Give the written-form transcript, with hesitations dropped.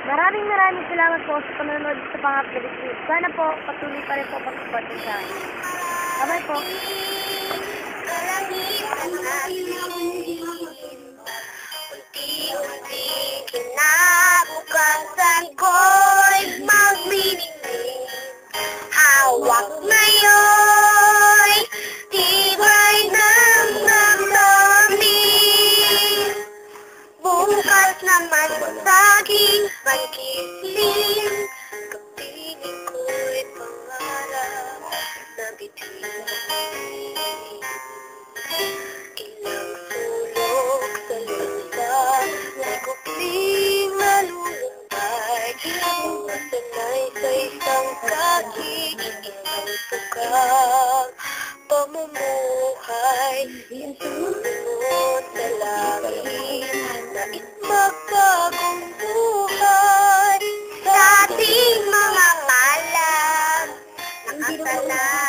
Maraming salamat po sa panonood sa pang-update ko. Sana po patuloy pa rin po pag-support sa akin. Bye po. Unti-unti kinabukasan ko'y magbibigay. Hawak ngayon, tibay ng damdamin. Bukas naman sa'king pagkiling, kapiling ko'y pangarap na bitihin. Ilang sulok sa lupa, may kupling malulumbay. Mga sanay sa isang kahig, isang tukang pamumuhay. Isunod sa langit, nais magkagong buhay. Sa ating mga malam, nakasalan.